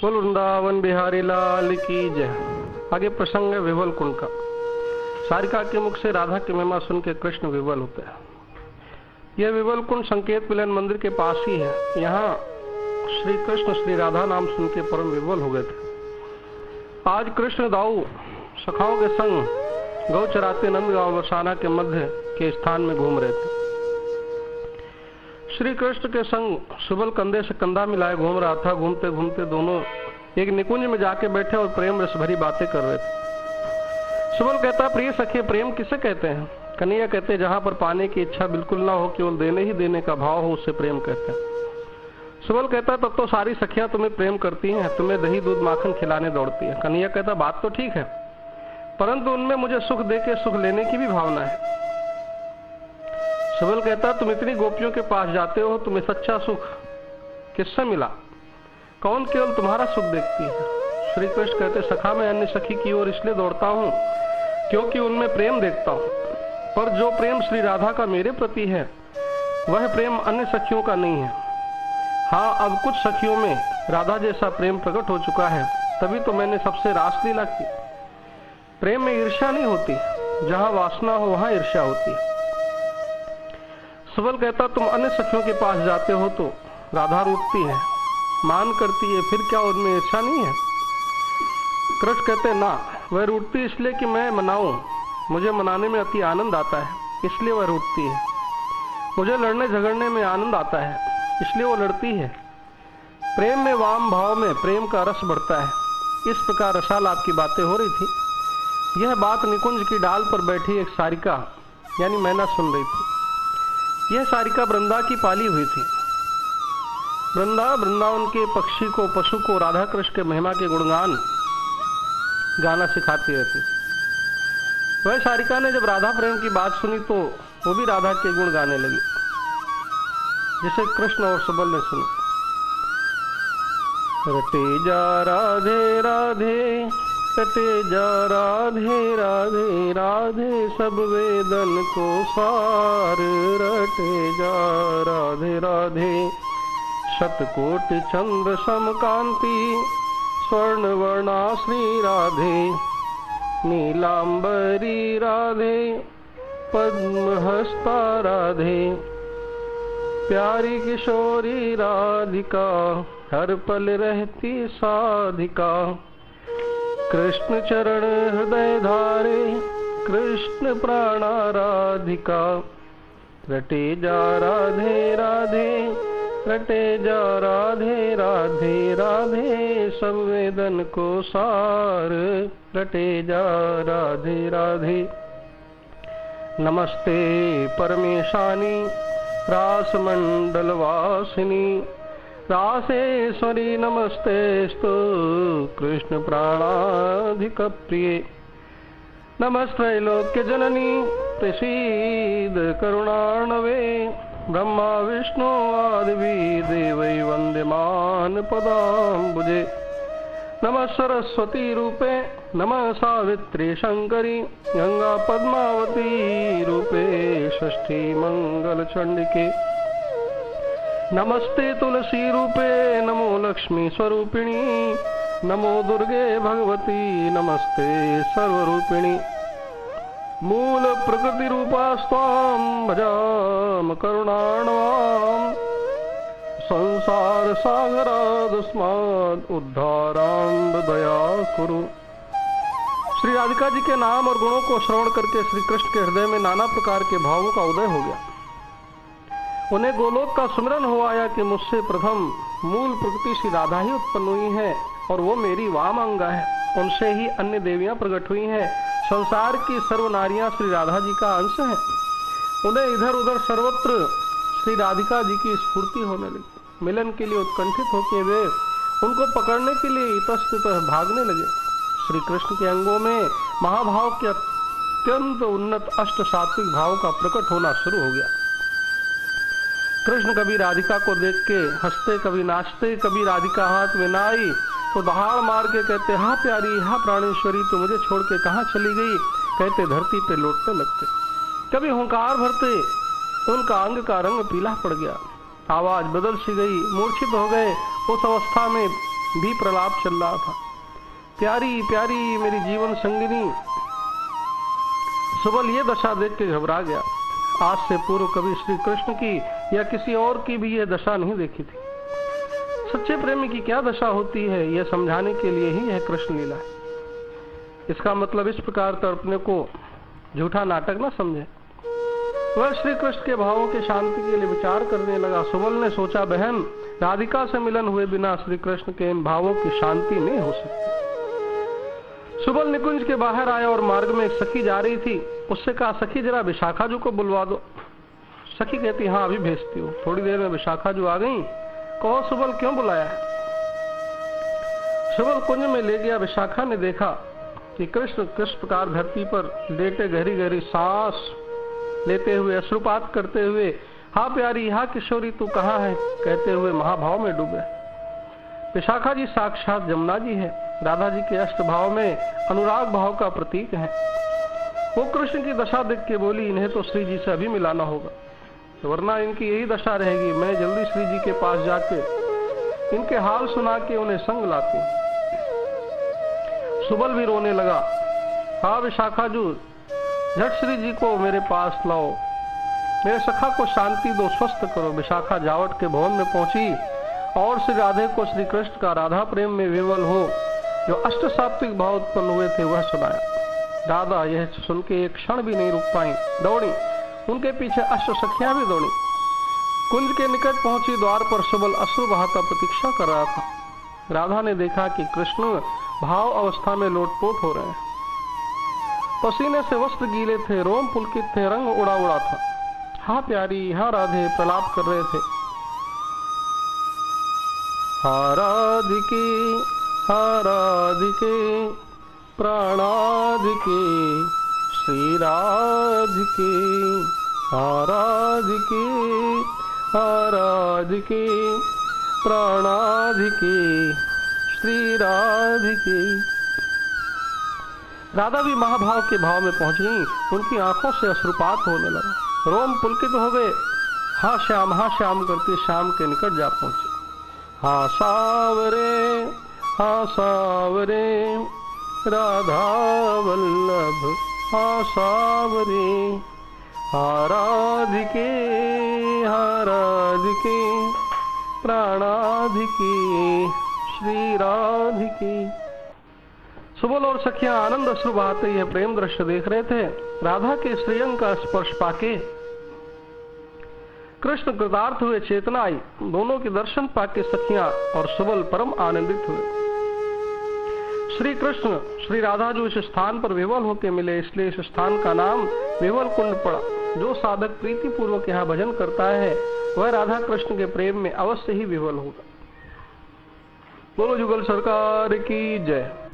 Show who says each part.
Speaker 1: बोल वृंदावन बिहारी लाल की जय। आगे प्रसंग है विवल कुंड का। सारिका के मुख से राधा की महिमा सुन के कृष्ण विवल होते हैं। यह विवल कुंड संकेत मिलन मंदिर के पास ही है। यहाँ श्री कृष्ण श्री राधा नाम सुन के परम विवल हो गए थे। आज कृष्ण दाऊ सखाओं के संग गौ चराते नंदगांव बरसाना के मध्य के स्थान में घूम रहे थे। श्री कृष्ण के संग सुबल कंधे से कंधा मिलाए घूम रहा था। घूमते घूमते दोनों एक निकुंज में जाके बैठे और प्रेम रस भरी बातें कर रहे थे। सुबल कहता, प्रिय सखे प्रेम किसे कहते हैं? कन्हैया कहते, जहां पर पाने की इच्छा बिल्कुल ना हो, केवल देने ही देने का भाव हो, उससे प्रेम कहते हैं। सुबल कहता, तब तो सारी सखियां तुम्हें प्रेम करती हैं, तुम्हें दही दूध माखन खिलाने दौड़ती है। कन्हैया कहता, बात तो ठीक है, परंतु उनमें मुझे सुख देके सुख लेने की भी भावना है। सुबल कहता, तुम इतनी गोपियों के पास जाते हो, तुम्हें सच्चा सुख किससे मिला? कौन केवल तुम्हारा सुख देखती है? श्री कृष्ण कहते, सखा मैं अन्य सखी की ओर इसलिए दौड़ता हूँ क्योंकि उनमें प्रेम देखता हूँ, पर जो प्रेम श्री राधा का मेरे प्रति है वह प्रेम अन्य सखियों का नहीं है। हाँ, अब कुछ सखियों में राधा जैसा प्रेम प्रकट हो चुका है, तभी तो मैंने सबसे रासलीला की। प्रेम में ईर्ष्या नहीं होती, जहाँ वासना हो वहाँ ईर्ष्या होती है। सुबल कहता, तुम अन्य सखियों के पास जाते हो तो राधा रूठती है, मान करती है, फिर क्या उनमें ईर्ष्या नहीं है? कृष्ण कहते, ना, वह रूठती इसलिए कि मैं मनाऊं, मुझे मनाने में अति आनंद आता है, इसलिए वह रूठती है। मुझे लड़ने झगड़ने में आनंद आता है, इसलिए वो लड़ती है। प्रेम में वाम भाव में प्रेम का रस बढ़ता है। इस प्रकार रसालाप की बातें हो रही थी। यह बात निकुंज की डाल पर बैठी एक सारिका यानी मैना सुन रही थी। यह सारिका वृंदा की पाली हुई थी। वृंदावन के पक्षी को, पशु को राधा कृष्ण के महिमा के गुणगान गाना सिखाती रहती। वह सारिका ने जब राधा प्रेम की बात सुनी तो वो भी राधा के गुण गाने लगी, जिसे कृष्ण और सुबल ने सुना। रटे जा राधे राधे, रटे जा राधे राधे, राधे सब वेदन को सार। रटे जा राधे राधे, शतकोटि चंद्र समकांति, स्वर्ण वर्णा श्री राधे, नीलांबरी राधे, पद्महस्ता राधे, प्यारी किशोरी राधिका, हर पल रहती साधिका। कृष्ण चरण हृदय धारे, कृष्ण प्राणा राधिका। रटे जा राधे राधे, रटे जा राधे राधे, राधे सब वेदन को सार। रटे जा राधे राधे। नमस्ते परमेशानी, रास मंडल वासिनी, रासेश्वरी नमस्तेस्तु कृष्ण प्राणाधिक प्रिये। नमस्त्रैलोक्य जननी, प्रसीद करुणार्णवे, ब्रह्मा विष्णु आदि देवै वन्द्यमान पदाम्बुजे। नमः सरस्वती रूपे, नमः सावित्री शंकरी, गंगा पद्मावती रूपे, षष्ठी मंगल चंडिके। नमस्ते तुलसी रूपे, नमो लक्ष्मी स्वरूपिणी, नमो दुर्गे भगवती, नमस्ते सर्वरूपिणी। मूल प्रकृति रूपास्त्वां भजाम करुणार्णवाम्, संसार सागरादस्माद् उद्धारां दया कुरु। श्री राधिका जी के नाम और गुणों को श्रवण करके श्री कृष्ण के हृदय में नाना प्रकार के भावों का उदय हो गया। उन्हें गोलोक का सुमिरन हो आया कि मुझसे प्रथम मूल प्रकृति श्री राधा ही उत्पन्न हुई है और वो मेरी वाम अंगा है। उनसे ही अन्य देवियां प्रकट हुई हैं। संसार की सर्व नारियां श्री राधा जी का अंश हैं। उन्हें इधर उधर सर्वत्र श्री राधिका जी की स्फूर्ति होने लगी। मिलन के लिए उत्कंठित होकर वे उनको पकड़ने के लिए इतस्ततः भागने लगे। श्री कृष्ण के अंगों में महाभाव के अत्यंत उन्नत अष्ट सात्विक भाव का प्रकट होना शुरू हो गया। कृष्ण कभी राधिका को देख के हंसते, कभी नाचते, कभी राधिका हाथ में ना आई तो दहाड़ मार के कहते, हाँ प्यारी, हाँ प्राणेश्वरी, तो मुझे छोड़ के कहाँ चली गई? कहते धरती पे लौटने लगते। कभी हुंकार भरते, उनका अंग का रंग पीला पड़ गया, आवाज बदल सी गई, मूर्छित हो गए। उस अवस्था में भी प्रलाप चल रहा था। प्यारी प्यारी मेरी जीवन संगिनी। सुबल ये दशा देख के घबरा गया। आज से पूर्व कभी श्री कृष्ण की या किसी और की भी यह दशा नहीं देखी थी। सच्चे प्रेमी की क्या दशा होती है, यह समझाने के लिए ही यह कृष्ण लीला है। इसका मतलब इस प्रकार तड़पने को झूठा नाटक न समझे। वह श्री कृष्ण के भावों के शांति के लिए विचार करने लगा। सुबल ने सोचा, बहन, राधिका से मिलन हुए बिना श्री कृष्ण के इन भावों की शांति नहीं हो सकती। सुबल निकुंज के बाहर आया और मार्ग में एक सखी जा रही थी। उससे कहा, सखी जरा विशाखा जी को बुलवा दो। सखी कहती, हाँ अभी भेजती हूँ। थोड़ी देर में विशाखा जी आ गई। कहो सुबल, क्यों बुलाया है? सुबल कुंज में ले गया। विशाखा ने देखा कि कृष्ण किस प्रकार धरती पर लेटे गहरी गहरी सांस लेते हुए, अश्रुपात करते हुए, हाँ प्यारी, हाँ किशोरी, तू कहाँ है, कहते हुए महाभाव में डूबे। विशाखा जी साक्षात जमुना जी है। राधा जी के अष्ट भाव में अनुराग भाव का प्रतीक है। वो कृष्ण की दशा देख के बोली, इन्हें तो श्री जी से अभी मिलाना होगा, वरना इनकी यही दशा रहेगी। मैं जल्दी श्री जी के पास जाके इनके हाल सुना के उन्हें संग लाती हूँ। सुबल भी रोने लगा। हाँ विशाखा जी, झट श्री जी को मेरे पास लाओ, मेरे सखा को शांति दो, स्वस्थ करो। विशाखा जावट के भवन में पहुंची और श्री राधे को श्री कृष्ण का राधा प्रेम में विवल हो जो अष्ट सात्विक भाव उत्पन्न हुए थे वह सुनाया। राधा यह सुन के एक क्षण भी नहीं रुक पाई, दौड़ी। उनके पीछे अष्ट सखियां भी दौड़ी। कुंज के निकट पहुंची। द्वार पर सुबल अश्रु बहाता प्रतीक्षा कर रहा था। राधा ने देखा कि कृष्ण भाव अवस्था में लोटपोट हो रहे हैं। पसीने से वस्त्र गीले थे, रोम पुलकित थे, रंग उड़ा उड़ा था। हाँ प्यारी, हाँ राधे प्रलाप कर रहे थे। हाँ राधिके, हाँ राधिके, प्राणाधिके, श्री राधिके, हाँ राधिके, हाँ राधिके, प्राणाधिके, श्री राधिके। राधा भी महाभाव के भाव में पहुंच गई। उनकी आंखों से अश्रुपात होने लगा, रोम पुलकित हो गए। हाँ श्याम करते शाम के निकट जा पहुंचे। हाँ सावरे, हाँ सावरे, राधा वल्लभ, हाँ सावरे, हाँ राधिके, हाँ राधिके, प्राणाधिके, श्री राधिके। सुबल और सखियां आनंद अश्रु बहाते यह प्रेम दृश्य देख रहे थे। राधा के श्रीअंग का स्पर्श पाके कृष्ण कृतार्थ हुए, चेतना आई। दोनों के दर्शन पाके सखियां और सुबल परम आनंदित हुए। श्री कृष्ण श्री राधा जो इस स्थान पर विवल होकर मिले, इसलिए इस स्थान का नाम विवल कुंड पड़ा। जो साधक प्रीति पूर्वक यहाँ भजन करता है वह राधा कृष्ण के प्रेम में अवश्य ही विवल होगा। बोलो जुगल सरकार की जय।